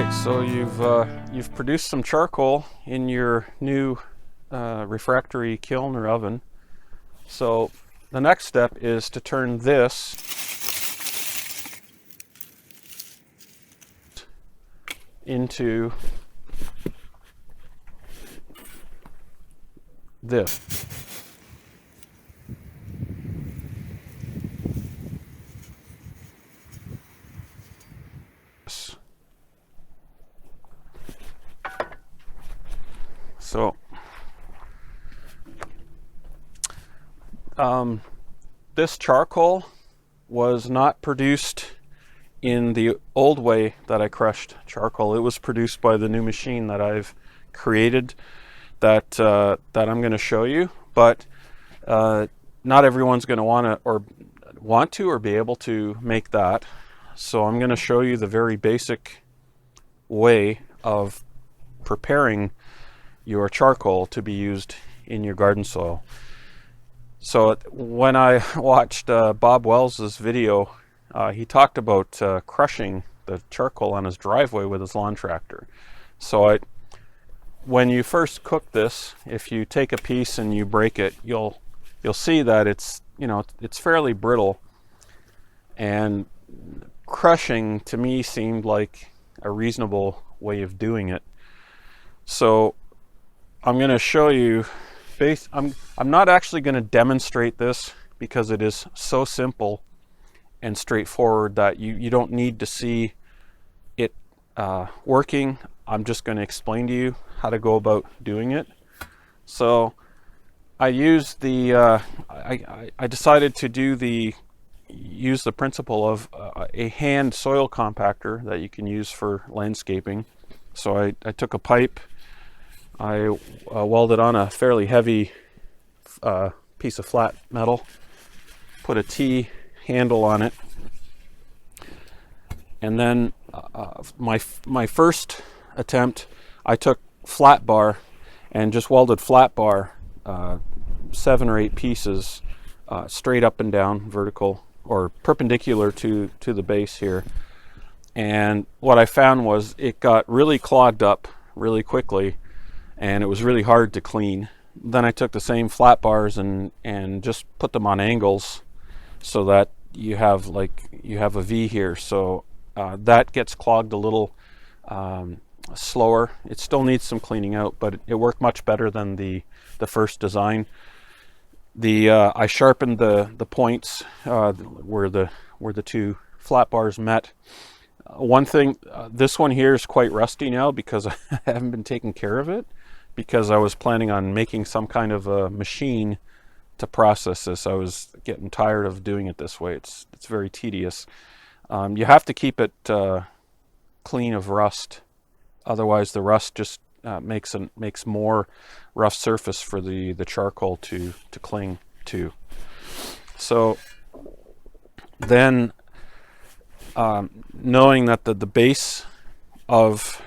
right, so you've produced some charcoal in your new refractory kiln or oven. So the next step is to turn this into this. So this charcoal was not produced in the old way that I crushed charcoal. It was produced by the new machine that I've created that I'm going to show you, but not everyone's going to want to or be able to make that. So I'm going to show you the very basic way of preparing your charcoal to be used in your garden soil. So when I watched Bob Wells's video, he talked about crushing the charcoal on his driveway with his lawn tractor. So when you first cook this, if you take a piece and you break it, you'll see that it's fairly brittle, and crushing to me seemed like a reasonable way of doing it. So I'm going to show you. I'm not actually going to demonstrate this because it is so simple and straightforward that you don't need to see it working. I'm just going to explain to you how to go about doing it. So I used I decided to use the principle of a hand soil compactor that you can use for landscaping. So I took a pipe, I welded on a fairly heavy piece of flat metal, put a T handle on it, and then my first attempt, I took flat bar and just welded flat bar 7 or 8 pieces straight up and down, vertical or perpendicular to the base here. And what I found was it got really clogged up really quickly, and it was really hard to clean. Then I took the same flat bars and just put them on angles so that you have a V here. So that gets clogged a little slower. It still needs some cleaning out, but it worked much better than the first design. I sharpened the points where the two flat bars met. One thing, this one here is quite rusty now because I haven't been taking care of it, because I was planning on making some kind of a machine to process this. I was getting tired of doing it this way. It's very tedious. You have to keep it clean of rust, otherwise the rust just makes more rough surface for the charcoal to cling to. So then, knowing that the base of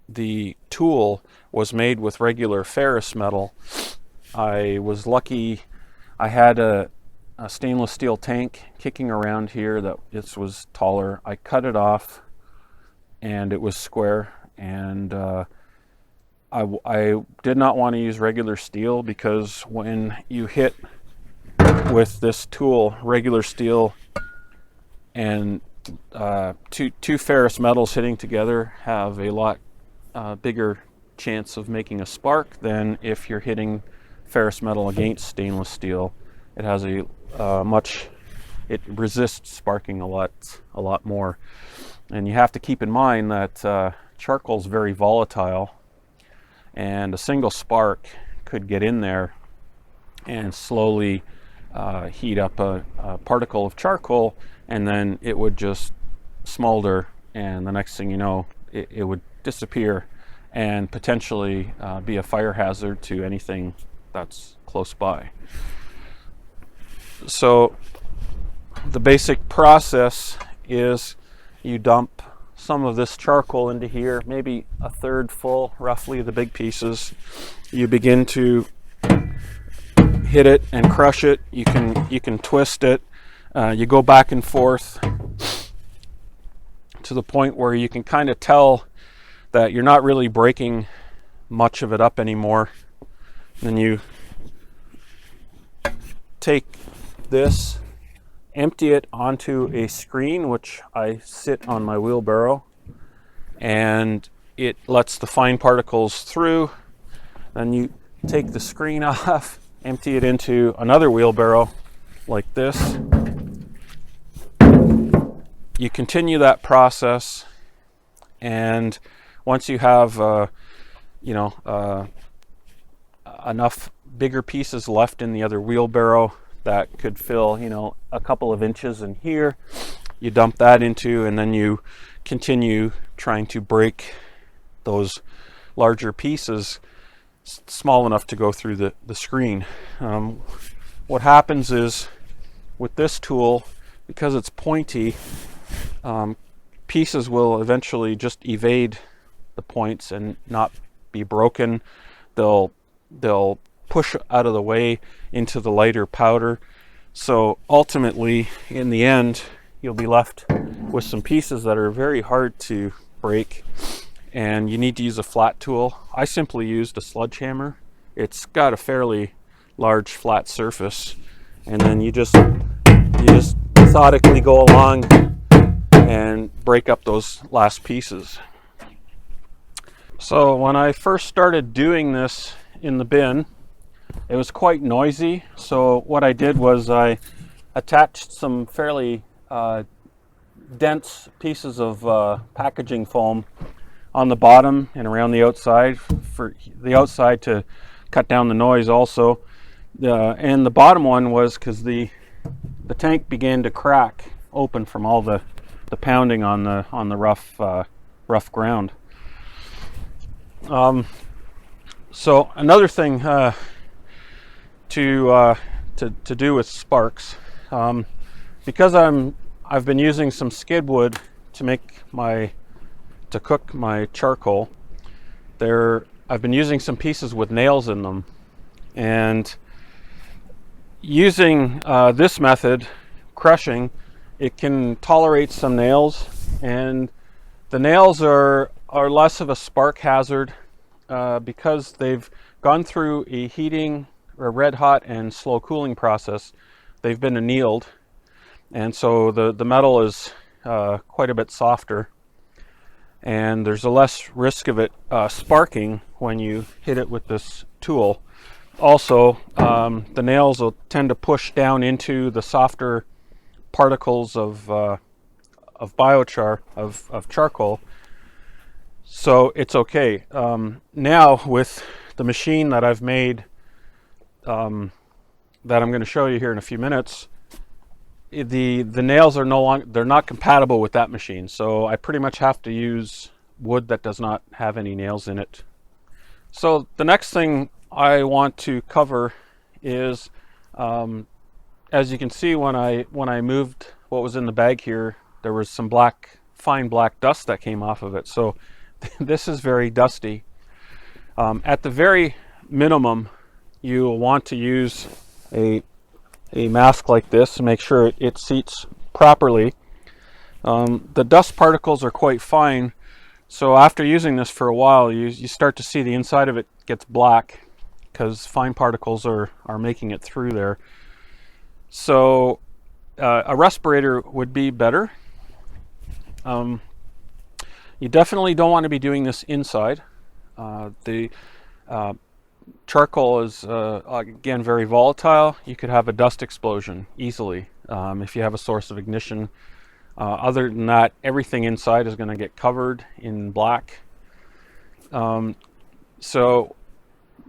the tool was made with regular ferrous metal, I was lucky. I had a stainless steel tank kicking around here that this was taller. I cut it off and it was square, and I did not want to use regular steel, because when you hit with this tool, regular steel and two ferrous metals hitting together have a lot bigger chance of making a spark than if you're hitting ferrous metal against stainless steel. It has it resists sparking a lot more. And you have to keep in mind that charcoal is very volatile, and a single spark could get in there and slowly heat up a particle of charcoal, and then it would just smolder, and the next thing you know, it would disappear and potentially be a fire hazard to anything that's close by. So the basic process is you dump some of this charcoal into here, maybe a third full, roughly, the big pieces. You begin to hit it and crush it. You can twist it. You go back and forth to the point where you can kind of tell that you're not really breaking much of it up anymore. Then you take this, empty it onto a screen, which I sit on my wheelbarrow, and it lets the fine particles through. Then you take the screen off, empty it into another wheelbarrow like this. You continue that process, and once you have enough bigger pieces left in the other wheelbarrow that could fill a couple of inches in here, you dump that into, and then you continue trying to break those larger pieces small enough to go through the screen. What happens is, with this tool, because it's pointy, pieces will eventually just evade the points and not be broken. They'll push out of the way into the lighter powder. So ultimately, in the end, you'll be left with some pieces that are very hard to break, and you need to use a flat tool. I simply used a sledgehammer. It's got a fairly large flat surface, and then you just methodically go along and break up those last pieces. So when I first started doing this in the bin, it was quite noisy. So what I did was I attached some fairly dense pieces of packaging foam on the bottom and around the outside, for the outside to cut down the noise also. And the bottom one was because the tank began to crack open from all the pounding on the rough ground. So another thing to do with sparks, because I've been using some skid wood to cook my charcoal. I've been using some pieces with nails in them, and using this method, crushing, it can tolerate some nails, and the nails are less of a spark hazard because they've gone through a heating, or red hot and slow cooling process. They've been annealed, and so the metal is quite a bit softer, and there's a less risk of it sparking when you hit it with this tool. Also, the nails will tend to push down into the softer particles of biochar, of charcoal, so it's okay. Now with the machine that I've made, that I'm going to show you here in a few minutes, the nails are they're not compatible with that machine, so I pretty much have to use wood that does not have any nails in it. So the next thing I want to cover is, as you can see, when I moved what was in the bag here, there was some fine black dust that came off of it. So this is very dusty. At the very minimum, you want to use a mask like this to make sure it seats properly. The dust particles are quite fine, so after using this for a while, you start to see the inside of it gets black because fine particles are making it through there. So a respirator would be better. You definitely don't want to be doing this inside. The charcoal is again very volatile. You could have a dust explosion easily if you have a source of ignition. Other than that, everything inside is going to get covered in black. So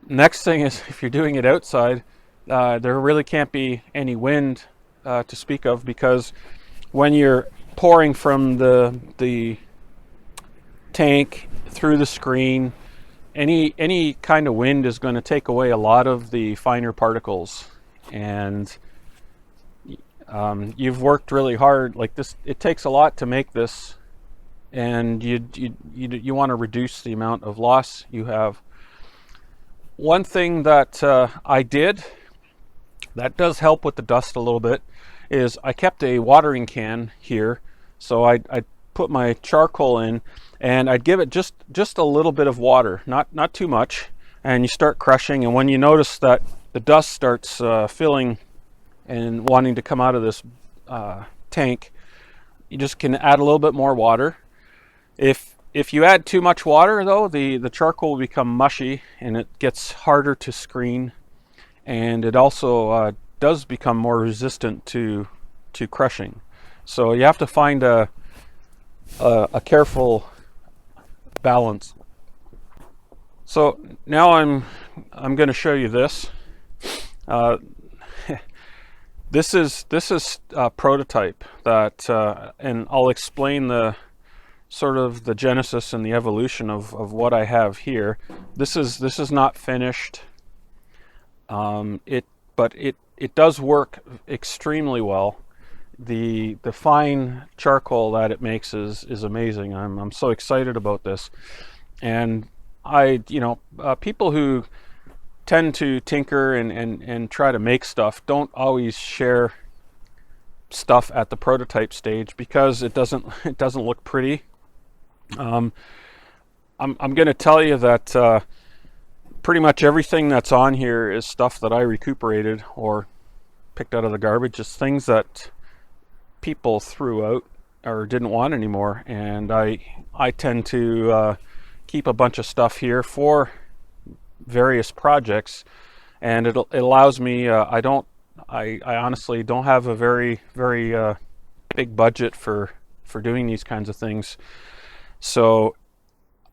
next thing is, if you're doing it outside, there really can't be any wind to speak of, because when you're pouring from the tank through the screen, any kind of wind is going to take away a lot of the finer particles, and you've worked really hard like this. It takes a lot to make this, and you want to reduce the amount of loss you have. One thing that I did that does help with the dust a little bit is I kept a watering can here. So I put my charcoal in, and I'd give it just a little bit of water, not too much, and you start crushing. And when you notice that the dust starts filling and wanting to come out of this tank, you just can add a little bit more water. If you add too much water, though, the charcoal will become mushy and it gets harder to screen, and it also does become more resistant to crushing. So you have to find a careful balance. So now I'm going to show you this. This is a prototype that, and I'll explain the sort of the genesis and the evolution of what I have here. This is not finished. But it does work extremely well. The fine charcoal that it makes is amazing. I'm so excited about this. And people who tend to tinker and try to make stuff don't always share stuff at the prototype stage because it doesn't look pretty. I'm going to tell you that pretty much everything that's on here is stuff that I recuperated or picked out of the garbage. Just things that people threw out or didn't want anymore. And I tend to keep a bunch of stuff here for various projects, and it allows me. I honestly don't have a very big budget for doing these kinds of things. So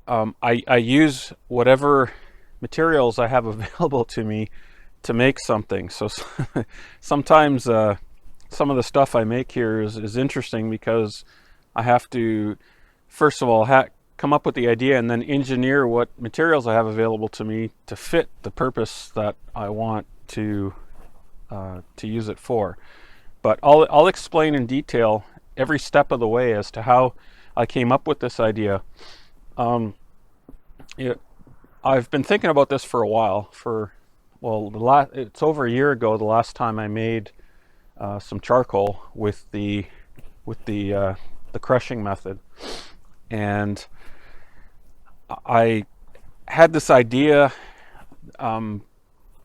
I use whatever materials I have available to me to make something. So sometimes some of the stuff I make here is interesting because I have to, first of all, come up with the idea and then engineer what materials I have available to me to fit the purpose that I want to use it for. But I'll explain in detail every step of the way as to how I came up with this idea. I've been thinking about this for a while. It's over a year ago the last time I made some charcoal with the crushing method, and I had this idea.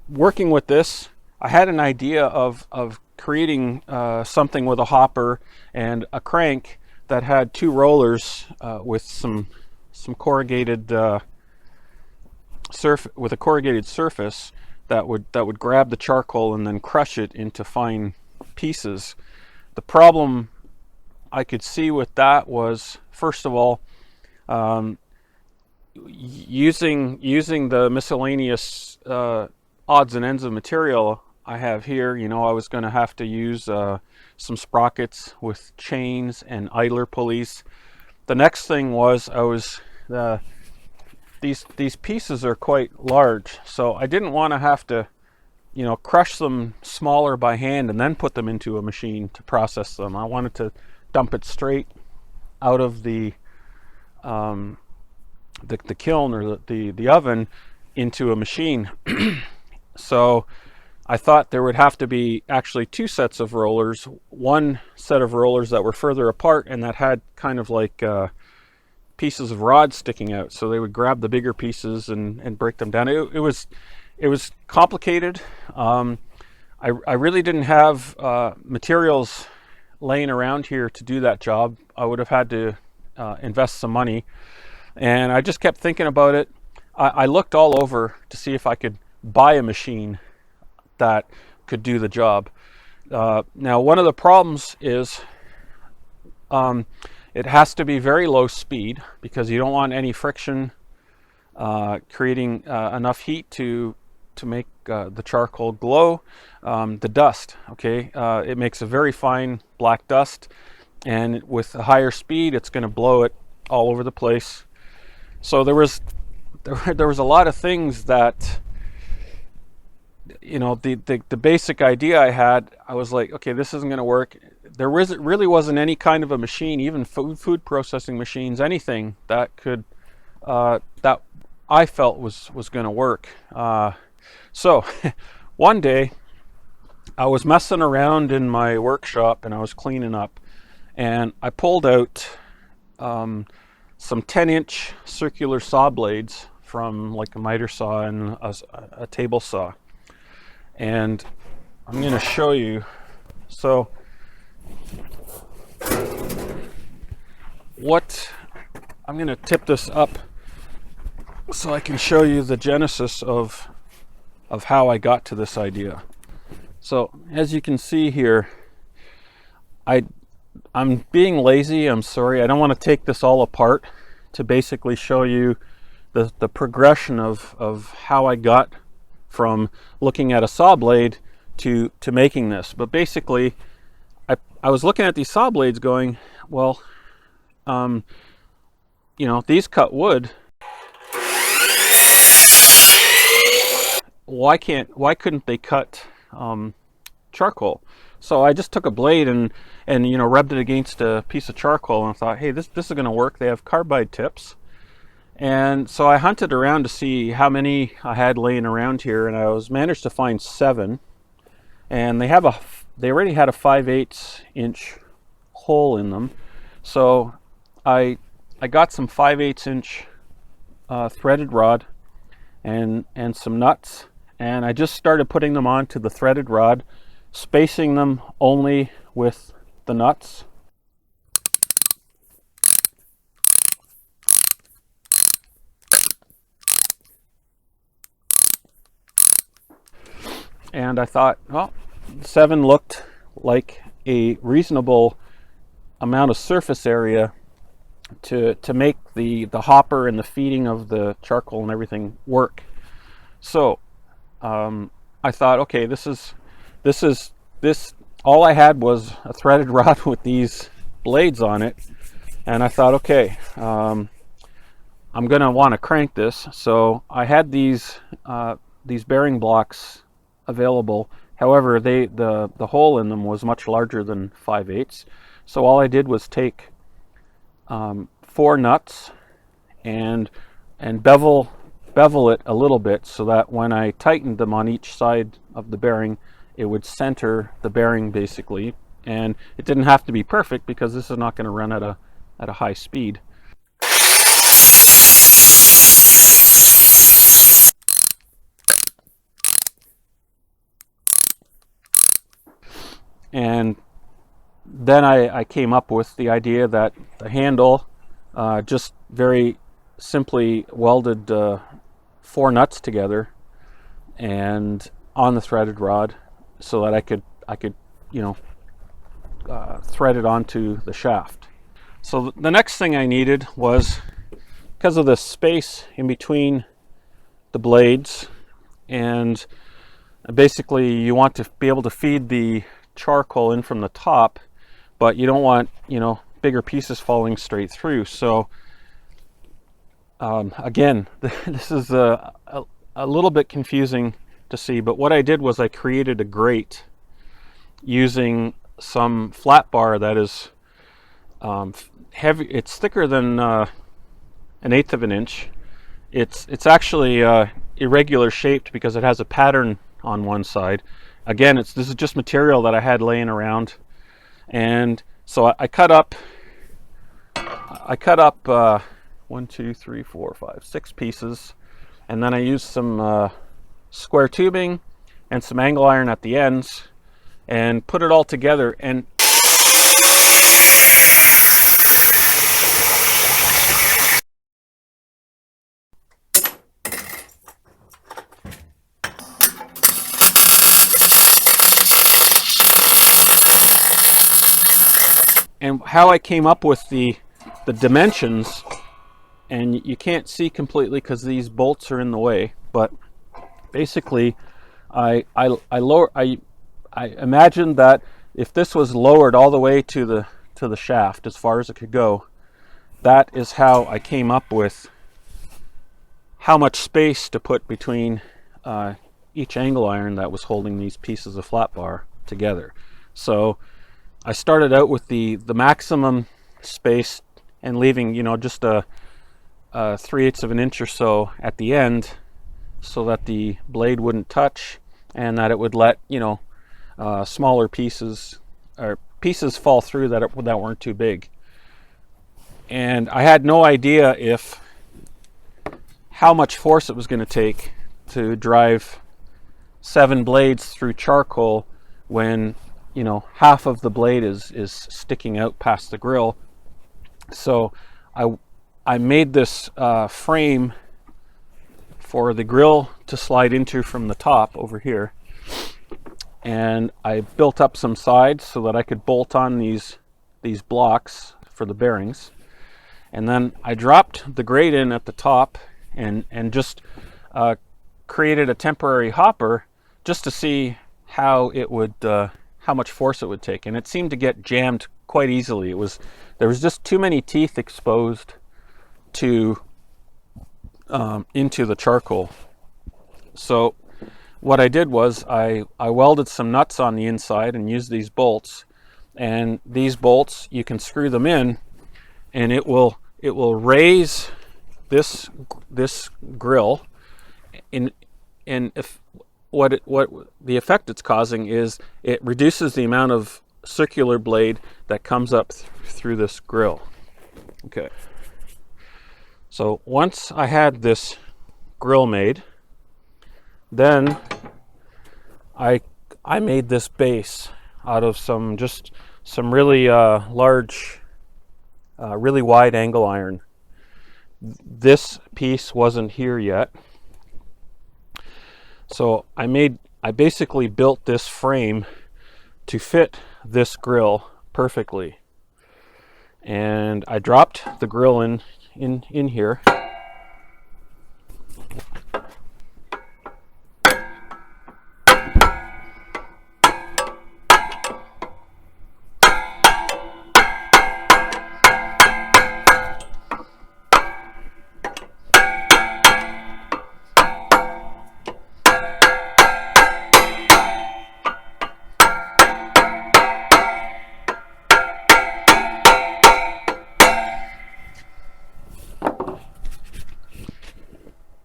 Working with this, I had an idea of creating something with a hopper and a crank that had two rollers with some corrugated with a corrugated surface that would grab the charcoal and then crush it into fine pieces. The problem I could see with that was, first of all, using the miscellaneous odds and ends of material I have here. I was going to have to use some sprockets with chains and idler pulleys. The next thing was these pieces are quite large, so I didn't want to have to crush them smaller by hand and then put them into a machine to process them. I wanted to dump it straight out of the kiln or the oven into a machine. So I thought there would have to be actually two sets of rollers, one set of rollers that were further apart and that had kind of like pieces of rod sticking out, so they would grab the bigger pieces and break them down. It was complicated. I really didn't have materials laying around here to do that job. I would have had to invest some money, and I just kept thinking about it. I looked all over to see if I could buy a machine that could do the job. Now, one of the problems is it has to be very low speed because you don't want any friction creating enough heat to make the charcoal glow. The dust, okay, it makes a very fine black dust, and with a higher speed it's going to blow it all over the place. So there was a lot of things that, the basic idea I had, I was like, okay, this isn't going to work. There really wasn't any kind of a machine, even food processing machines, anything that could that I felt was going to work. So one day I was messing around in my workshop and I was cleaning up, and I pulled out some 10-inch circular saw blades from like a miter saw and a table saw. And I'm going to show you. So I'm going to tip this up so I can show you the genesis of how I got to this idea. So as you can see here, I'm being lazy. I'm sorry. I don't want to take this all apart to basically show you the progression of how I got from looking at a saw blade to making this. But basically, I was looking at these saw blades going, well, these cut wood. Why couldn't they cut charcoal? So I just took a blade and rubbed it against a piece of charcoal and thought, hey, this is going to work. They have carbide tips. And so I hunted around to see how many I had laying around here, and I managed to find 7. And they already had a 5/8 inch hole in them. So I got some 5/8 inch threaded rod and some nuts, and I just started putting them onto the threaded rod, spacing them only with the nuts. And I thought, well, 7 looked like a reasonable amount of surface area to make the hopper and the feeding of the charcoal and everything work. So I thought, okay, this all I had was a threaded rod with these blades on it, and I thought, okay, I'm gonna want to crank this. So I had these bearing blocks available. However, the hole in them was much larger than 5/8. So all I did was take 4 nuts and bevel it a little bit so that when I tightened them on each side of the bearing, it would center the bearing basically. And it didn't have to be perfect because this is not going to run at a high speed. And then I came up with the idea that the handle, just very simply welded 4 nuts together and on the threaded rod so that I could thread it onto the shaft. So the next thing I needed was, because of the space in between the blades, and basically you want to be able to feed the charcoal in from the top, but you don't want bigger pieces falling straight through. So again, this is a little bit confusing to see, but what I did was I created a grate using some flat bar that is heavy. It's thicker than 1/8 of an inch. It's actually irregular shaped because it has a pattern on one side. Again, this is just material that I had laying around, and so I cut up 1, 2, 3, 4, 5, 6 pieces, and then I used some square tubing and some angle iron at the ends and put it all together. And how I came up with the dimensions, and you can't see completely because these bolts are in the way, but basically I imagined that if this was lowered all the way to the shaft as far as it could go, that is how I came up with how much space to put between each angle iron that was holding these pieces of flat bar together. So I started out with the maximum space and leaving just a 3/8 of an inch or so at the end, so that the blade wouldn't touch and that it would let smaller pieces or pieces fall through that weren't too big. And I had no idea how much force it was going to take to drive 7 blades through charcoal when, you know, half of the blade is sticking out past the grill. So I made this frame for the grill to slide into from the top over here, and I built up some sides so that I could bolt on these blocks for the bearings. And then I dropped the grate in at the top and just created a temporary hopper just to see how it would, how much force it would take. And it seemed to get jammed quite easily. There was just too many teeth exposed to into the charcoal. So what I did was I welded some nuts on the inside and used these bolts. And these bolts, you can screw them in, and it will raise this grill. And if what the effect it's causing is it reduces the amount of circular blade that comes up through this grill. Okay. So once I had this grill made, then I made this base out of some really large, really wide angle iron. This piece wasn't here yet, so I basically built this frame to fit this grill perfectly, and I dropped the grill in here.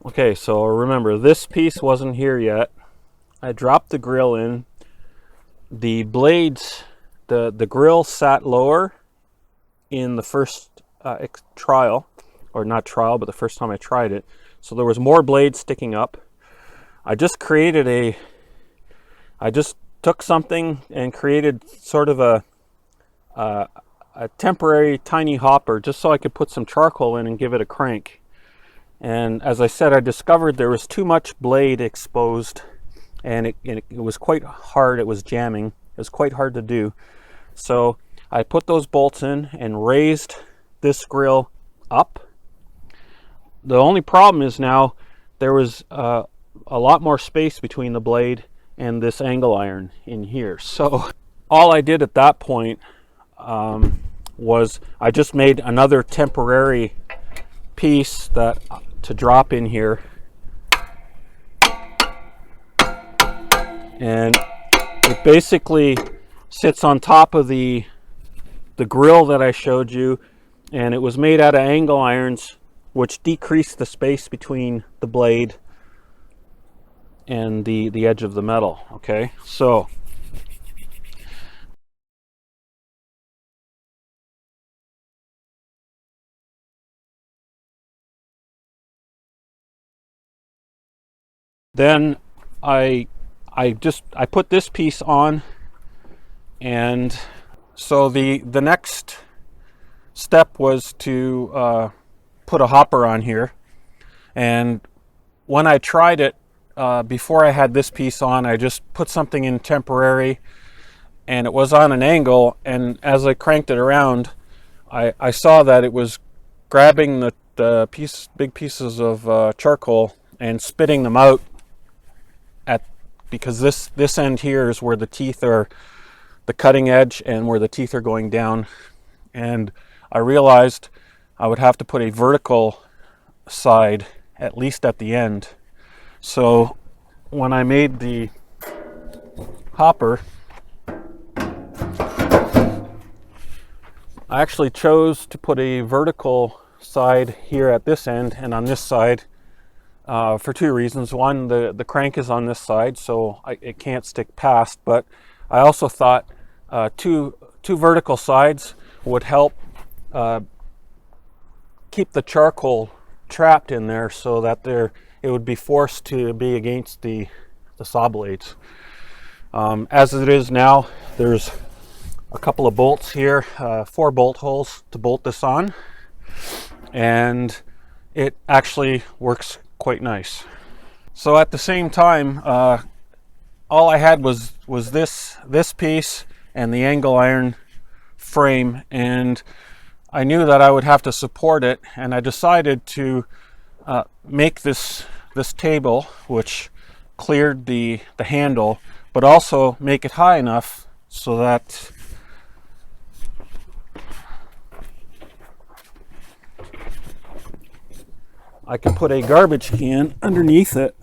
Okay, so remember, this piece wasn't here yet. I dropped the grill in. The blades, the grill sat lower in the first trial, or not trial, but the first time I tried it. So there was more blades sticking up. I just took something and created sort of a temporary tiny hopper just so I could put some charcoal in and give it a crank. And as I said, I discovered there was too much blade exposed, and it was quite hard. It was jamming. It was quite hard to do. So I put those bolts in and raised this grill up. The only problem is now there was a lot more space between the blade and this angle iron in here. So all I did at that point was I just made another temporary piece to drop in here, and it basically sits on top of the grill that I showed you, and it was made out of angle irons, which decreased the space between the blade and the edge of the metal. Okay, so then I put this piece on, and so the next step was to put a hopper on here. And when I tried it, before I had this piece on, I just put something in temporary, and it was on an angle, and as I cranked it around, I saw that it was grabbing the big pieces of charcoal and spitting them out because this end here is where the teeth are, the cutting edge, and where the teeth are going down. And I realized I would have to put a vertical side at least at the end. So when I made the hopper, I actually chose to put a vertical side here at this end and on this side for two reasons. One, the crank is on this side, so it can't stick past, but I also thought two vertical sides would help keep the charcoal trapped in there so that it would be forced to be against the saw blades. As it is now, there's a couple of bolts here, 4 bolt holes to bolt this on, and it actually works quite nice. So at the same time, all I had was this piece and the angle iron frame, and I knew that I would have to support it, and I decided to make this table, which cleared the handle, but also make it high enough so that I can put a garbage can underneath it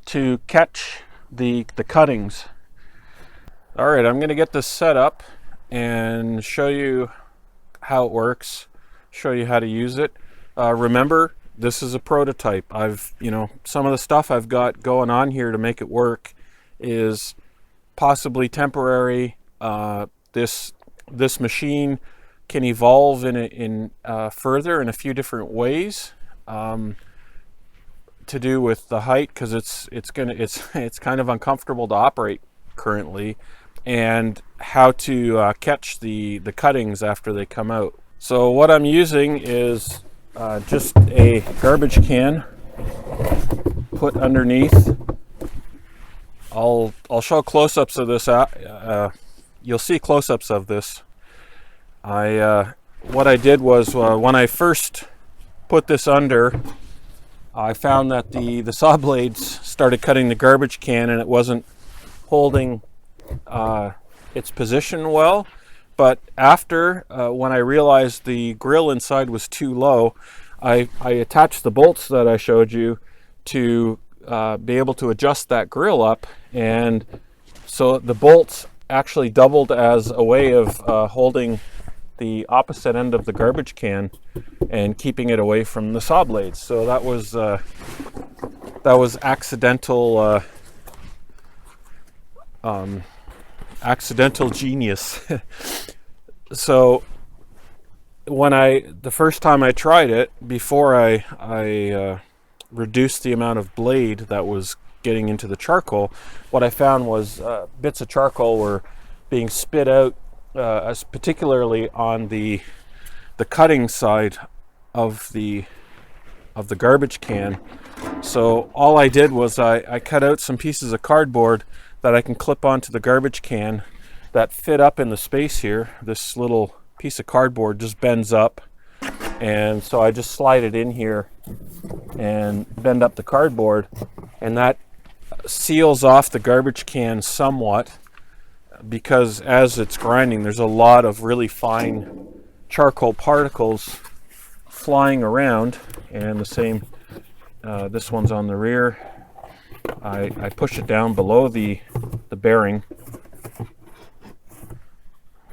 to catch the cuttings. All right, I'm going to get this set up and show you how it works, show you how to use it. Remember, this is a prototype. Some of the stuff I've got going on here to make it work is possibly temporary. This machine can evolve in further in a few different ways, to do with the height, because it's kind of uncomfortable to operate currently, and how to catch the cuttings after they come out. So what I'm using is just a garbage can put underneath. I'll show close-ups of this. You'll see close-ups of this. What I did was, when I first put this under, I found that the saw blades started cutting the garbage can, and it wasn't holding its position well. But after, when I realized the grill inside was too low, I attached the bolts that I showed you to be able to adjust that grill up, and so the bolts actually doubled as a way of holding the opposite end of the garbage can and keeping it away from the saw blades. So that was accidental accidental genius. So the first time I tried it, before I reduced the amount of blade that was getting into the charcoal, what I found was bits of charcoal were being spit out, particularly on the cutting side of the garbage can. So all I did was I cut out some pieces of cardboard that I can clip onto the garbage can that fit up in the space here. This little piece of cardboard just bends up, and so I just slide it in here and bend up the cardboard, and that seals off the garbage can somewhat, because as it's grinding, there's a lot of really fine charcoal particles flying around. And the same, this one's on the rear. I push it down below the bearing.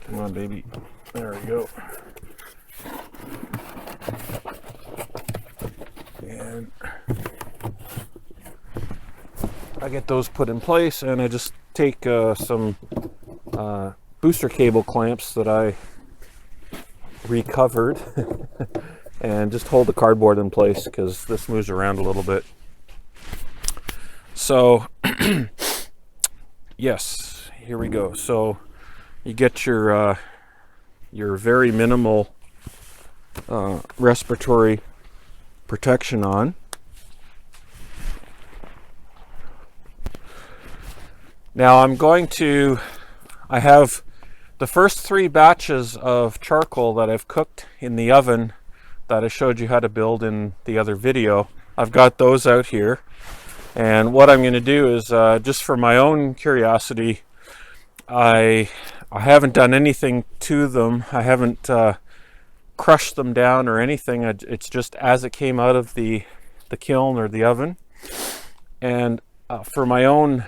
Come on, baby. There we go. And I get those put in place, and I just take some booster cable clamps that I recovered and just hold the cardboard in place, because this moves around a little bit. So yes, here we go. So you get your very minimal respiratory protection on. Now I have the first 3 batches of charcoal that I've cooked in the oven that I showed you how to build in the other video. I've got those out here, and what I'm going to do is, just for my own curiosity, I haven't done anything to them. I haven't crushed them down or anything. It's just as it came out of the kiln or the oven. And for my own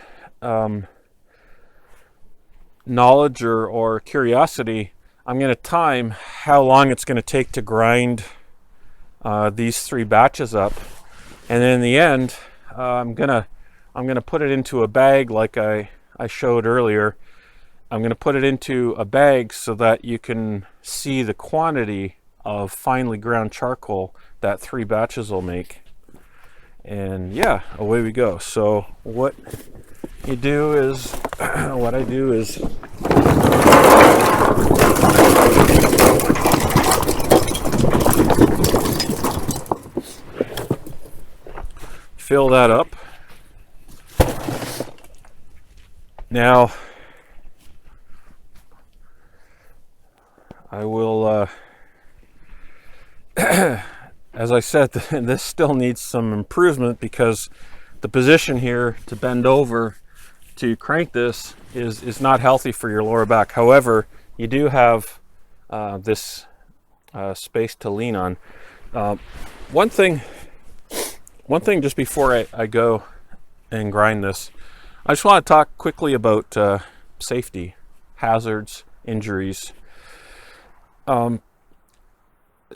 knowledge or curiosity, I'm going to time how long it's going to take to grind these 3 batches up, and then in the end, I'm gonna put it into a bag like I showed earlier. I'm gonna put it into a bag so that you can see the quantity of finely ground charcoal that 3 batches will make. And yeah, away we go. So what you do is, what I do is fill that up. Now I will, as I said, this still needs some improvement because the position here to bend over to crank this is not healthy for your lower back. However, you do have this space to lean on. One thing just before I go and grind this, I just want to talk quickly about safety, hazards, injuries.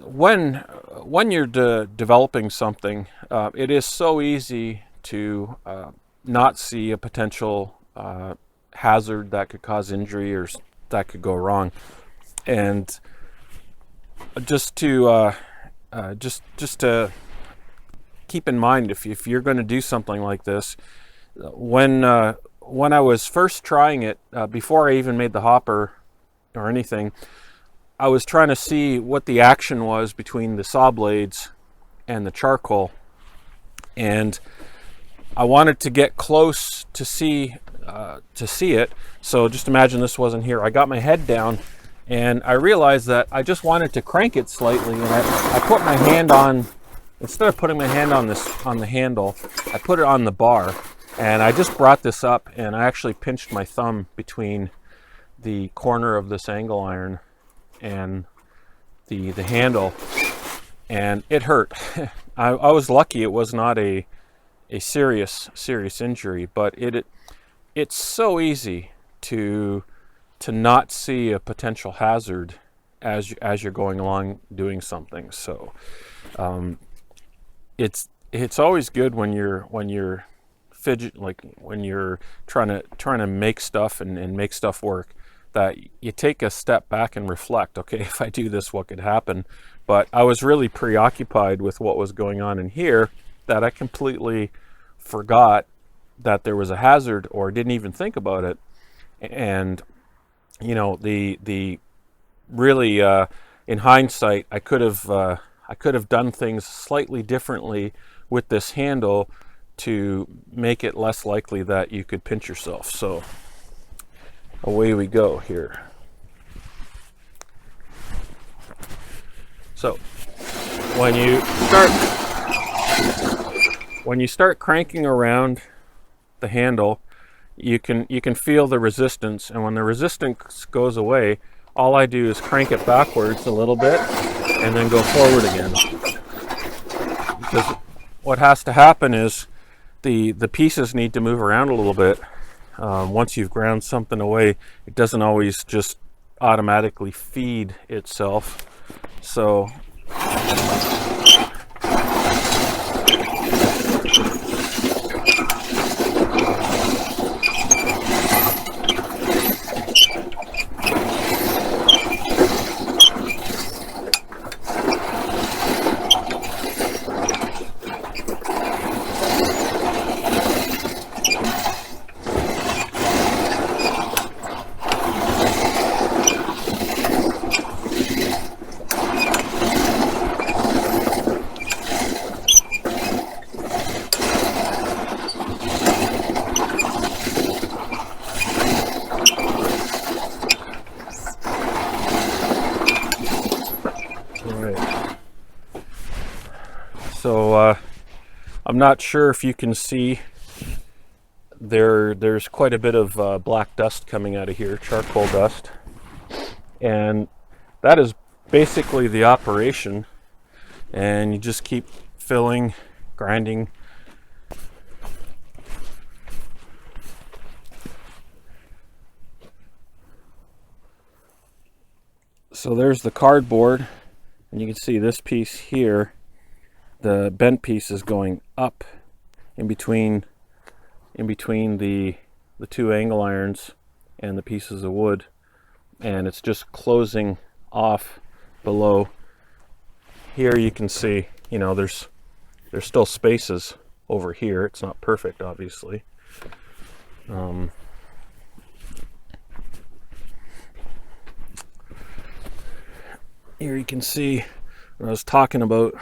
When you're developing something, it is so easy to not see a potential hazard that could cause injury or that could go wrong. And just to keep in mind, if you're going to do something like this, when I was first trying it, before I even made the hopper or anything, I was trying to see what the action was between the saw blades and the charcoal, and I wanted to get close to see it. So just imagine this wasn't here. I got my head down and I realized that I just wanted to crank it slightly, and I put my hand on, instead of putting my hand on the handle, I put it on the bar, and I just brought this up and I actually pinched my thumb between the corner of this angle iron and the handle, and it hurt. I was lucky it was not a serious injury, but it's so easy to not see a potential hazard as you're going along doing something. So it's always good when you're fidget, like when you're trying to make stuff and make stuff work, that you take a step back and reflect, okay, if I do this, what could happen? But I was really preoccupied with what was going on in here that I completely forgot that there was a hazard, or didn't even think about it. And you know, the really in hindsight, I could have done things slightly differently with this handle to make it less likely that you could pinch yourself. So away we go here. So when you start cranking around the handle, you can feel the resistance, and when the resistance goes away, all I do is crank it backwards a little bit and then go forward again. Because what has to happen is the pieces need to move around a little bit. Once you've ground something away, it doesn't always just automatically feed itself. So I'm not sure if you can see, there's quite a bit of black dust coming out of here, charcoal dust, and that is basically the operation. And you just keep filling, grinding. So there's the cardboard, and you can see this piece here, the bent piece is going up in between the two angle irons and the pieces of wood, and it's just closing off below here you can see, you know, there's still spaces over here. It's not perfect, obviously. Here you can see when I was talking about,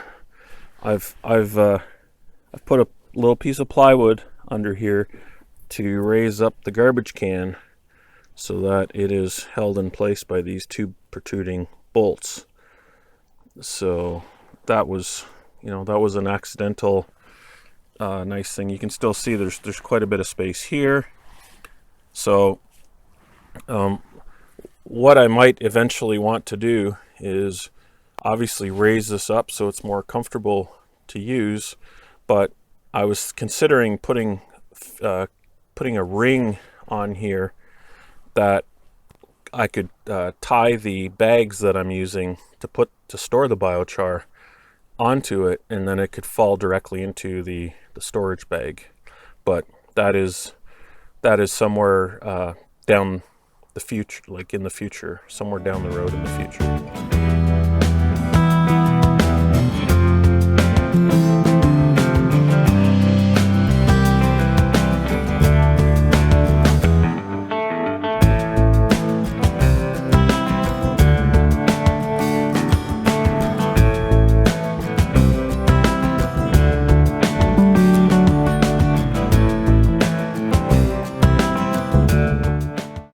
I've put a little piece of plywood under here to raise up the garbage can so that it is held in place by these two protruding bolts. So that was, you know, that was an accidental nice thing. You can still see there's quite a bit of space here. So what I might eventually want to do is obviously raise this up so it's more comfortable to use, but I was considering putting a ring on here that I could tie the bags that I'm using to store the biochar onto it, and then it could fall directly into the storage bag. But that is somewhere down the future, like in the future, somewhere down the road in the future.